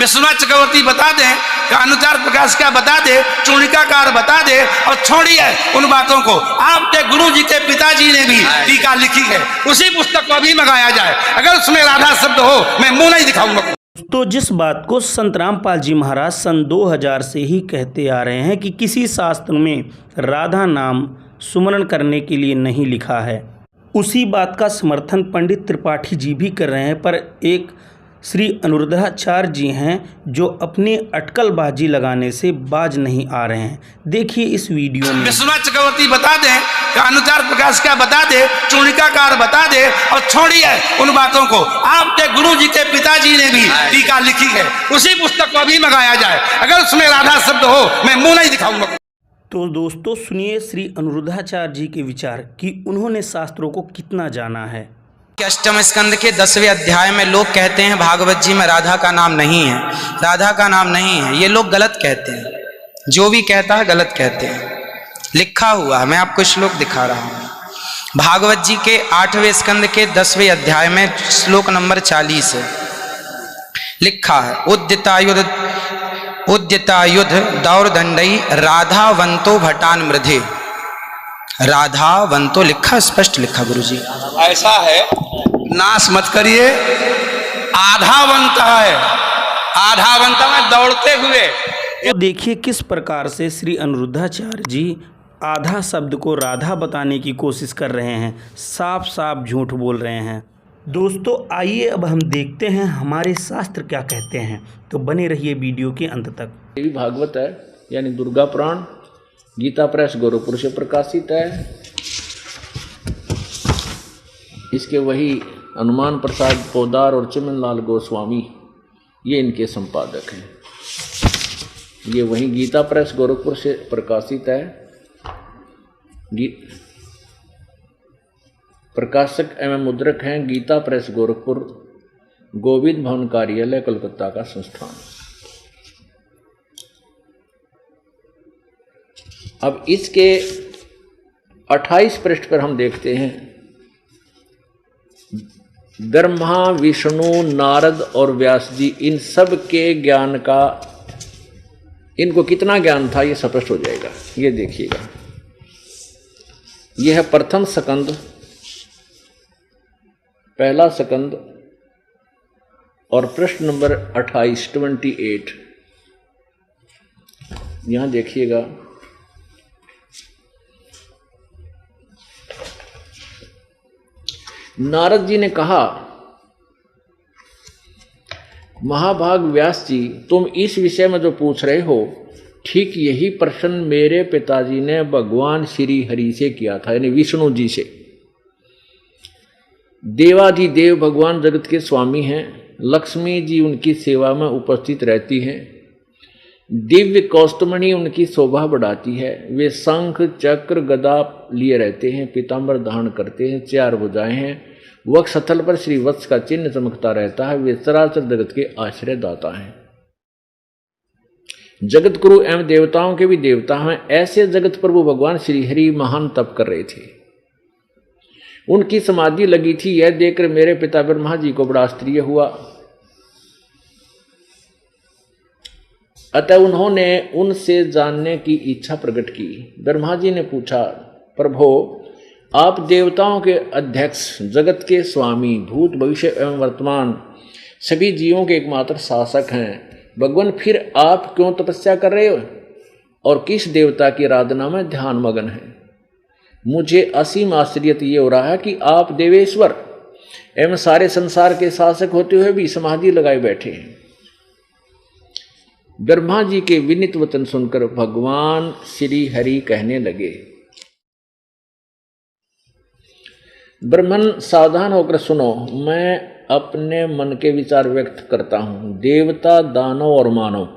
विश्वनाथ चक्रवर्ती बता दें, अनुचार प्रकाश का बता दे, चूणिकाकार बता दे, और छोड़िए उन बातों को। आपके गुरु जी के पिताजी ने भी टीका लिखी है, उसी पुस्तक को अभी मंगाया जाए। अगर उसमें राधा शब्द हो, मैं मुंह नहीं दिखाऊंगा। तो जिस बात को संत रामपाल जी महाराज सन 2000 से ही कहते आ रहे हैं कि किसी शास्त्र में राधा नाम सुमरण करने के लिए नहीं लिखा है, उसी बात का समर्थन पंडित त्रिपाठी जी भी कर रहे हैं। पर एक श्री अनुरुद्धाचार्य जी हैं जो अपनी अटकलबाजी लगाने से बाज नहीं आ रहे हैं। देखिए इस वीडियो में। विश्वनाथ चक्रवर्ती बता दें, अनुचार प्रकाश का बता दे, चूणिकाकार बता दे, और छोड़िए उन बातों को। आपके गुरु जी के पिताजी ने भी टीका लिखी है, उसी पुस्तक को अभी मंगाया जाए। अगर उसमें राधा शब्द हो, मैं मुंह नहीं दिखाऊंगा। तो दोस्तों सुनिए श्री अनुरुद्धाचार्य जी के विचार कि उन्होंने शास्त्रों को कितना जाना है। अष्टम स्कंद के 10वें अध्याय में लोग कहते हैं भागवत जी में राधा का नाम नहीं है, राधा का नाम नहीं है। ये लोग गलत कहते हैं, जो भी कहता है गलत कहते हैं। लिखा हुआ है, मैं आपको श्लोक दिखा रहा हूँ। भागवत जी के 8वें स्कंद के 10वें अध्याय में श्लोक नंबर 40 है, लिखा है उद्यतायुध दौरदंडई राधावंतो भटान मृधे। राधावंतो लिखा, स्पष्ट लिखा गुरु जी। ऐसा है, नाश मत करिए। आधावंत है, आधावंत में दौड़ते हुए। तो देखिए किस प्रकार से श्री अनुरुद्धाचार्य जी आधा शब्द को राधा बताने की कोशिश कर रहे हैं, साफ साफ झूठ बोल रहे हैं। दोस्तों आइए अब हम देखते हैं हमारे शास्त्र क्या कहते हैं, तो बने रहिए वीडियो के अंत तक। देवी भागवत है यानी दुर्गा पुराण, गीता प्रेस गोरखपुर से प्रकाशित है। इसके वही हनुमान प्रसाद पोदार और चिमनलाल गोस्वामी ये इनके संपादक हैं। ये वही गीता प्रेस गोरखपुर से प्रकाशित है। प्रकाशक एवं मुद्रक हैं गीता प्रेस गोरखपुर, गोविंद भवन कार्यालय कोलकाता का संस्थान। अब इसके 28 पृष्ठ पर हम देखते हैं ब्रह्मा, विष्णु, नारद और व्यास जी, इन सब के ज्ञान का, इनको कितना ज्ञान था ये स्पष्ट हो जाएगा। ये देखिएगा, यह है प्रथम स्कंद, पहला स्कंद और प्रश्न नंबर 28। यहां देखिएगा, नारद जी ने कहा, महाभाग व्यास जी, तुम इस विषय में जो पूछ रहे हो, ठीक यही प्रश्न मेरे पिताजी ने भगवान श्री हरि से किया था, यानी विष्णु जी से। देवाधिदेव भगवान जगत के स्वामी हैं, लक्ष्मी जी उनकी सेवा में उपस्थित रहती हैं, दिव्य कौस्तुमणि उनकी शोभा बढ़ाती है। वे शंख चक्र गदा लिए रहते हैं, पीताम्बर धारण करते हैं, 4 भुजाएं हैं, वक्षस्थल पर श्री वत्स का चिन्ह चमकता रहता है। वे चराचर जगत के आश्रय दाता हैं, जगत गुरु एवं देवताओं के भी देवता हैं। ऐसे जगत प्रभु भगवान श्री हरि महान तप कर रहे थे, उनकी समाधि लगी थी। यह देखकर मेरे पिता ब्रह्मा जी को बड़ा आश्चर्य हुआ, अतः उन्होंने उनसे जानने की इच्छा प्रकट की। ब्रह्मा जी ने पूछा, प्रभो, आप देवताओं के अध्यक्ष, जगत के स्वामी, भूत भविष्य एवं वर्तमान सभी जीवों के एकमात्र शासक हैं। भगवान, फिर आप क्यों तपस्या कर रहे हो और किस देवता की आराधना में ध्यान मगन है? मुझे असीम आश्चर्य ये हो रहा है कि आप देवेश्वर एवं सारे संसार के शासक होते हुए भी समाधि लगाए बैठे हैं। ब्रह्मा जी के विनीत वचन सुनकर भगवान श्री हरि कहने लगे, ब्रह्मन सावधान होकर सुनो, मैं अपने मन के विचार व्यक्त करता हूँ। देवता, दानव और मानव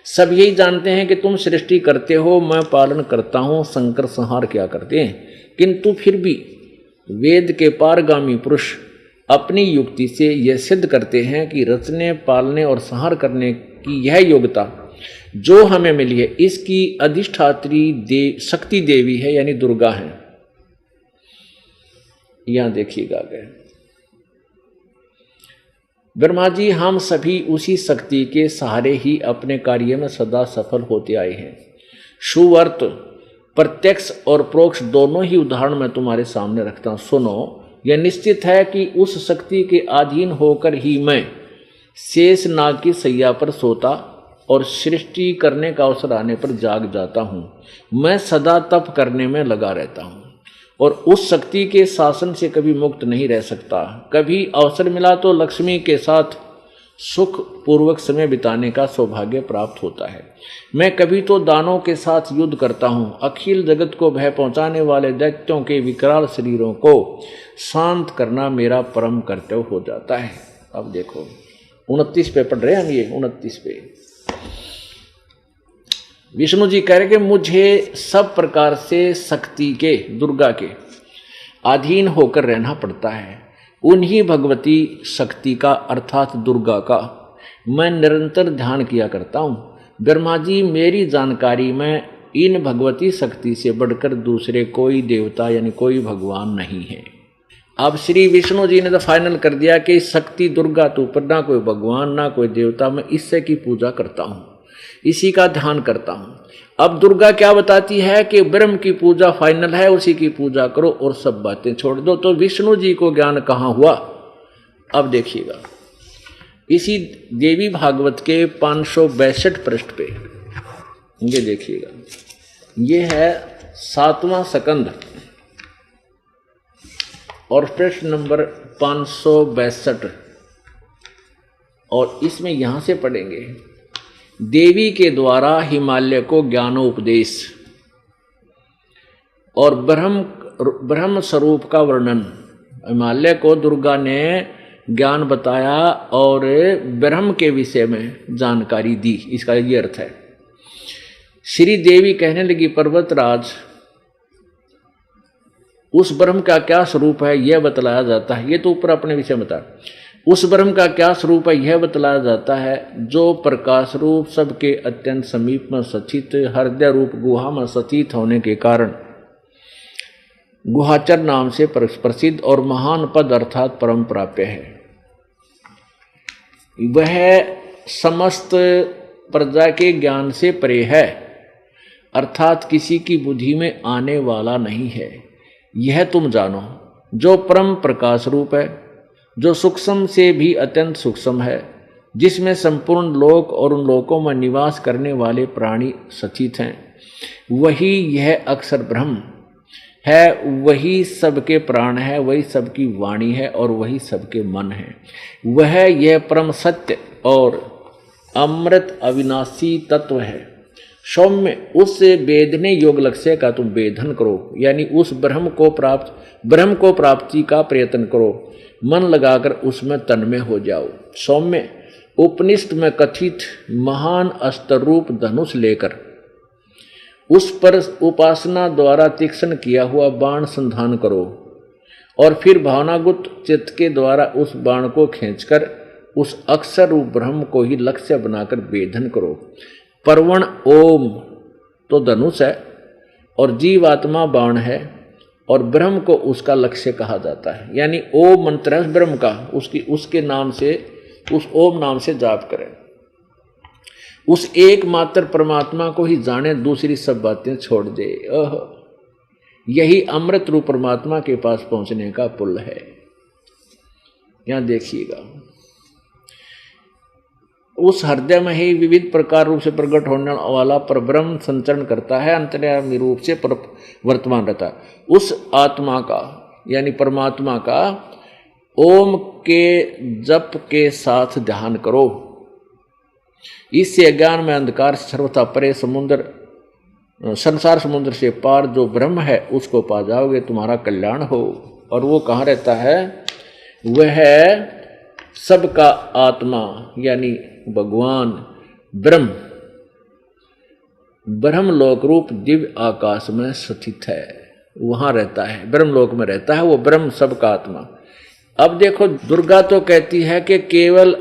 सब यही जानते हैं कि तुम सृष्टि करते हो, मैं पालन करता हूँ, संकर संहार क्या करते हैं। किंतु फिर भी वेद के पारगामी पुरुष अपनी युक्ति से यह सिद्ध करते हैं कि रचने, पालने और संहार करने की यह योग्यता जो हमें मिली है, इसकी अधिष्ठात्री शक्ति देवी है, यानी दुर्गा है। यहां देखिएगा आगे, ब्रह्मा जी, हम सभी उसी शक्ति के सहारे ही अपने कार्य में सदा सफल होते आए हैं। सुवर्त, प्रत्यक्ष और प्रोक्ष दोनों ही उदाहरण मैं तुम्हारे सामने रखता हूँ। सुनो, यह निश्चित है कि उस शक्ति के अधीन होकर ही मैं शेष नाग की सैया पर सोता और सृष्टि करने का अवसर आने पर जाग जाता हूँ। मैं सदा तप करने में लगा रहता हूँ और उस शक्ति के शासन से कभी मुक्त नहीं रह सकता। कभी अवसर मिला तो लक्ष्मी के साथ सुख पूर्वक समय बिताने का सौभाग्य प्राप्त होता है। मैं कभी तो दानों के साथ युद्ध करता हूँ। अखिल जगत को भय पहुँचाने वाले दैत्यों के विकराल शरीरों को शांत करना मेरा परम कर्तव्य हो जाता है। अब देखो 29 पे पढ़ रहे हैं हम, ये 29 पे विष्णु जी कह रहे कि मुझे सब प्रकार से शक्ति के, दुर्गा के अधीन होकर रहना पड़ता है। उन्हीं भगवती शक्ति का अर्थात दुर्गा का मैं निरंतर ध्यान किया करता हूँ। ब्रह्मा जी, मेरी जानकारी में इन भगवती शक्ति से बढ़कर दूसरे कोई देवता यानी कोई भगवान नहीं है। अब श्री विष्णु जी ने तो फाइनल कर दिया कि शक्ति दुर्गा तो ऊपर ना कोई भगवान ना कोई देवता, मैं इससे की पूजा करता हूँ, इसी का ध्यान करता हूँ। अब दुर्गा क्या बताती है कि ब्रह्म की पूजा फाइनल है, उसी की पूजा करो और सब बातें छोड़ दो। तो विष्णु जी को ज्ञान कहाँ हुआ? अब देखिएगा इसी देवी भागवत के 562 पृष्ठ पे, ये देखिएगा, ये है 7वां स्कंद और प्रश्न नंबर 562 और इसमें यहां से पढ़ेंगे, देवी के द्वारा हिमालय को ज्ञानोपदेश और ब्रह्म स्वरूप का वर्णन। हिमालय को दुर्गा ने ज्ञान बताया और ब्रह्म के विषय में जानकारी दी, इसका ये अर्थ है। श्री देवी कहने लगी, पर्वतराज, उस ब्रह्म का क्या स्वरूप है यह बतलाया जाता है। ये तो ऊपर अपने विषय में बता, उस ब्रह्म का क्या स्वरूप है यह बतलाया जाता है, जो प्रकाश रूप सबके अत्यंत समीप में सचित हृदय रूप गुहा में सचित होने के कारण गुहाचर नाम से प्रसिद्ध और महान पद अर्थात परम प्राप्य है। वह समस्त प्रजा के ज्ञान से परे है, अर्थात किसी की बुद्धि में आने वाला नहीं है। यह तुम जानो, जो परम प्रकाश रूप है, जो सूक्ष्म से भी अत्यंत सूक्ष्म है, जिसमें संपूर्ण लोक और उन लोकों में निवास करने वाले प्राणी सचित हैं, वही यह अक्षर ब्रह्म है, वही सबके प्राण है, वही सबकी वाणी है और वही सबके मन है। वह यह परम सत्य और अमृत अविनाशी तत्व है। सौम्य, उस वेदने योग लक्ष्य का तुम वेधन करो, यानी उस ब्रह्म को प्राप्ति का प्रयत्न करो, मन लगाकर उसमें तन्मय हो जाओ। सौम्य, उपनिषद में कथित महान अस्त्र रूप धनुष लेकर उस पर उपासना द्वारा तीक्ष्ण किया हुआ बाण संधान करो और फिर भावनागुत चित्त के द्वारा उस बाण को खींचकर उस अक्षर रूप ब्रह्म को ही लक्ष्य बनाकर वेधन करो। परवण ओम तो धनुष है और जीवात्मा बाण है और ब्रह्म को उसका लक्ष्य कहा जाता है। यानी ओम मंत्र है ब्रह्म का, उसके नाम से, उस ओम नाम से जाप करें। उस एकमात्र परमात्मा को ही जाने, दूसरी सब बातें छोड़ दे। यही अमृत रूप परमात्मा के पास पहुंचने का पुल है। यहां देखिएगा, उस हृदय में ही विविध प्रकार रूप से प्रकट होने वाला परब्रह्म संचरण करता है, अंतर्यामी रूप से वर्तमान रहता है। उस आत्मा का यानी परमात्मा का ओम के जप के साथ ध्यान करो। इससे अज्ञान में अंधकार सर्वथा परे संसार समुद्र से पार जो ब्रह्म है उसको पा जाओगे, तुम्हारा कल्याण हो। और वो कहाँ रहता है? वह सबका आत्मा यानी भगवान ब्रह्म लोक रूप दिव्य आकाश में स्थित है, वहां रहता है, ब्रह्म लोक में रहता है वो ब्रह्म सबका आत्मा। अब देखो, दुर्गा तो कहती है कि केवल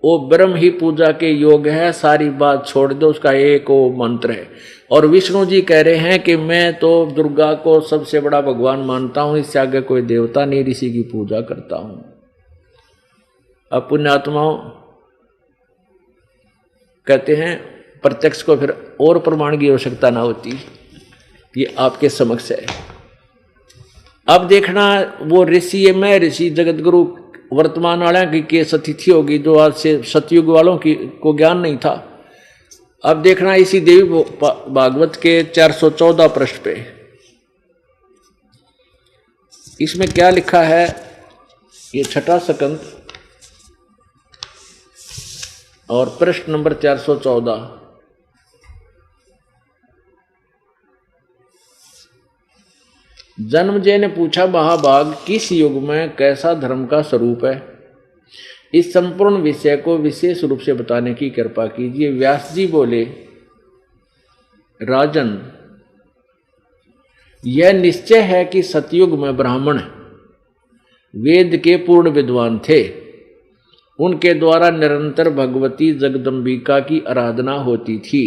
वो ब्रह्म ही पूजा के योग्य है, सारी बात छोड़ दो, उसका एक वो मंत्र है। और विष्णु जी कह रहे हैं कि मैं तो दुर्गा को सबसे बड़ा भगवान मानता हूं, इससे आगे कोई देवता नहीं, ऋषि की पूजा करता हूं। अब पुण्यात्माओं कहते हैं प्रत्यक्ष को फिर और प्रमाण की आवश्यकता ना होती, ये आपके समक्ष है। अब देखना वो ऋषि, मैं ऋषि जगत गुरु वर्तमान वाला की केस अतिथि होगी, जो आज से सतयुग वालों की को ज्ञान नहीं था। अब देखना इसी देवी भागवत के 414 पृष्ठ पे इसमें क्या लिखा है, ये छठा स्कंद और पृष्ठ नंबर 414। जन्मजय ने पूछा, महाभाग किस युग में कैसा धर्म का स्वरूप है, इस संपूर्ण विषय को विशेष रूप से बताने की कृपा कीजिए। व्यास जी बोले, राजन, यह निश्चय है कि सतयुग में ब्राह्मण वेद के पूर्ण विद्वान थे। उनके द्वारा निरंतर भगवती जगदम्बिका की आराधना होती थी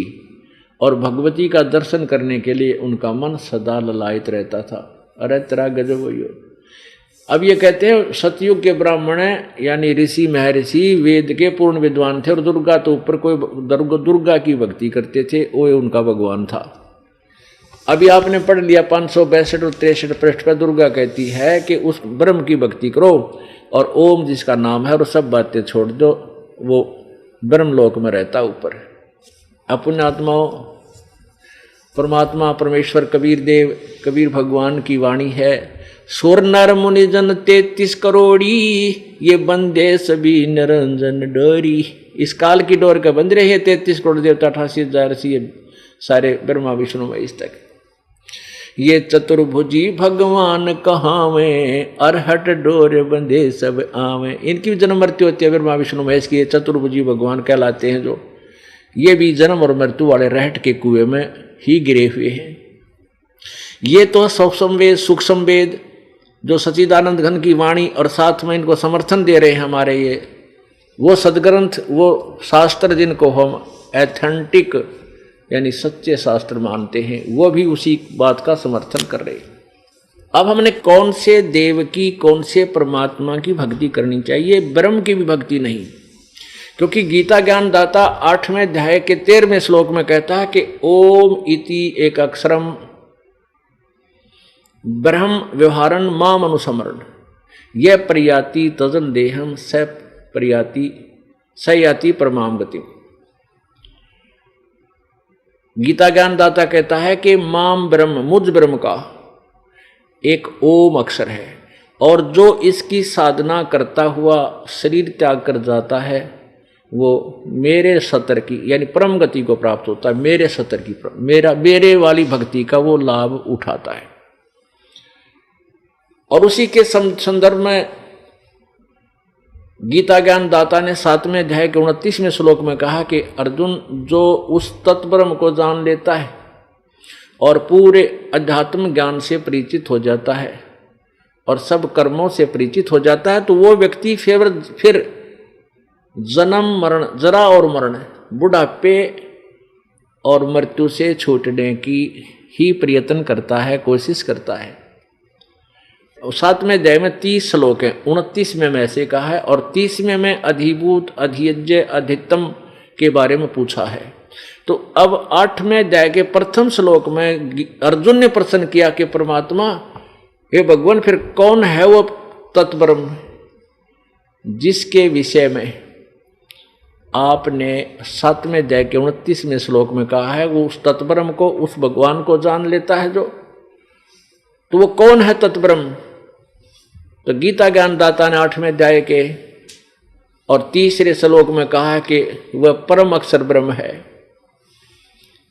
और भगवती का दर्शन करने के लिए उनका मन सदा ललायित रहता था। अरे तेरा गजब हो। अब ये कहते हैं सतयुग के ब्राह्मण यानी ऋषि महर्षि वेद के पूर्ण विद्वान थे और दुर्गा तो ऊपर कोई दुर्गा की भक्ति करते थे, वो उनका भगवान था। अभी आपने पढ़ लिया 562 और 63 पृष्ठ पर दुर्गा कहती है कि उस ब्रह्म की भक्ति करो और ओम जिसका नाम है और सब बातें छोड़ दो, वो ब्रह्मलोक में रहता ऊपर। अपने आत्माओं परमात्मा परमेश्वर कबीर भगवान की वाणी है, सुर नर मुनि जन 33 करोड़ी, ये बंदे सभी निरंजन डोरी। इस काल की डोर का बंद रहे 33 करोड़ देवता 88,000 सारे ब्रह्मा विष्णु महेश तक। ये चतुर्भुजी भगवान कहावे, अरहट डोर बंदे सब आवे। इनकी भी जन्म मृत्यु होती है ब्रह्मा विष्णु महेश की, चतुर्भुजी भगवान कहलाते हैं। जो ये भी जन्म और मृत्यु वाले रहट के कुएं में ही गिरे हुए हैं। ये तो सूक्ष्म वेद जो सच्चिदानंद घन की वाणी और साथ में इनको समर्थन दे रहे हैं हमारे ये वो सदग्रंथ, वो शास्त्र जिनको हम एथेंटिक यानी सच्चे शास्त्र मानते हैं, वो भी उसी बात का समर्थन कर रहे हैं। अब हमने कौन से देव की, कौन से परमात्मा की भक्ति करनी चाहिए, ब्रह्म की भी भक्ति नहीं। क्योंकि गीता ज्ञान दाता 8वें अध्याय के 13वें श्लोक में कहता है कि ओम इति एक अक्षरम ब्रह्म व्यवहारन माम अनुसमरण, यह प्रयाति तजन देहम सयाति परमाम गति। गीता ज्ञान दाता कहता है कि माम ब्रह्म, मुझ ब्रह्म का एक ओम अक्षर है और जो इसकी साधना करता हुआ शरीर त्याग कर जाता है वो मेरे सतर की यानी परम गति को प्राप्त होता है। मेरे सतर की मेरे वाली भक्ति का वो लाभ उठाता है। और उसी के संदर्भ में गीता ज्ञान दाता ने 7वें अध्याय के 29वें श्लोक में कहा कि अर्जुन, जो उस तत्ब्रह्म को जान लेता है और पूरे अध्यात्म ज्ञान से परिचित हो जाता है और सब कर्मों से परिचित हो जाता है, तो वो व्यक्ति फिर जन्म मरण, जरा और मरण, बुढ़ापे और मृत्यु से छूटने की ही प्रयत्न करता है, कोशिश करता है। 7वें अध्याय में 30 श्लोक हैं, 29वें में ऐसे कहा है और 30वें में अधिभूत अधियज्ञ अधिकतम के बारे में पूछा है। तो अब 8वें अध्याय के प्रथम श्लोक में अर्जुन ने प्रश्न किया कि परमात्मा, हे भगवान, फिर कौन है वो तत्ब्रह्म जिसके विषय में आपने 7वें अध्याय के 29वें श्लोक में कहा है वो उस तत्ब्रह्म को, उस भगवान को जान लेता है जो, तो वो कौन है तत्ब्रह्म? तो गीता ज्ञान दाता ने 8वें अध्याय के और 3रे श्लोक में कहा है कि वह परम अक्षर ब्रह्म है।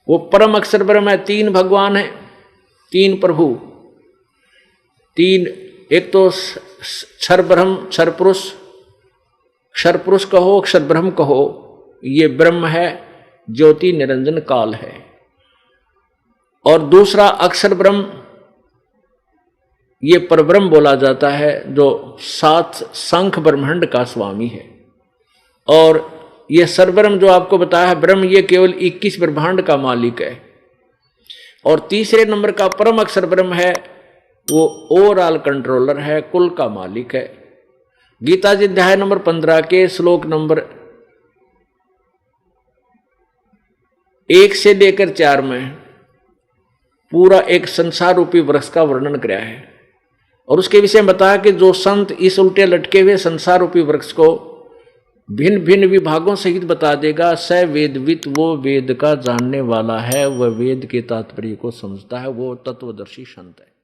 वो परम अक्षर ब्रह्म है। 3 भगवान है, 3 प्रभु, 3, एक तो क्षर ब्रह्म, क्षर पुरुष, क्षर पुरुष कहो, अक्षर ब्रह्म कहो, ये ब्रह्म है, ज्योति निरंजन काल है। और दूसरा अक्षर ब्रह्म, ये परब्रह्म बोला जाता है जो 7 शंख ब्रह्मांड का स्वामी है। और ये सरब्रह्म जो आपको बताया है ब्रह्म, ये केवल 21 ब्रह्मांड का मालिक है। और 3रे नंबर का परम अक्षर ब्रह्म है, वो ओवरऑल कंट्रोलर है, कुल का मालिक है। गीता जी अध्याय नंबर 15 के श्लोक नंबर 1 से लेकर 4 में पूरा एक संसार रूपी वृक्ष का वर्णन कराया है और उसके विषय में बताया कि जो संत इस उल्टे लटके हुए संसार रूपी वृक्ष को भिन्न भिन्न विभागों सहित बता देगा, स वेदवित, वो वेद का जानने वाला है, वह वेद के तात्पर्य को समझता है, वो तत्वदर्शी संत है।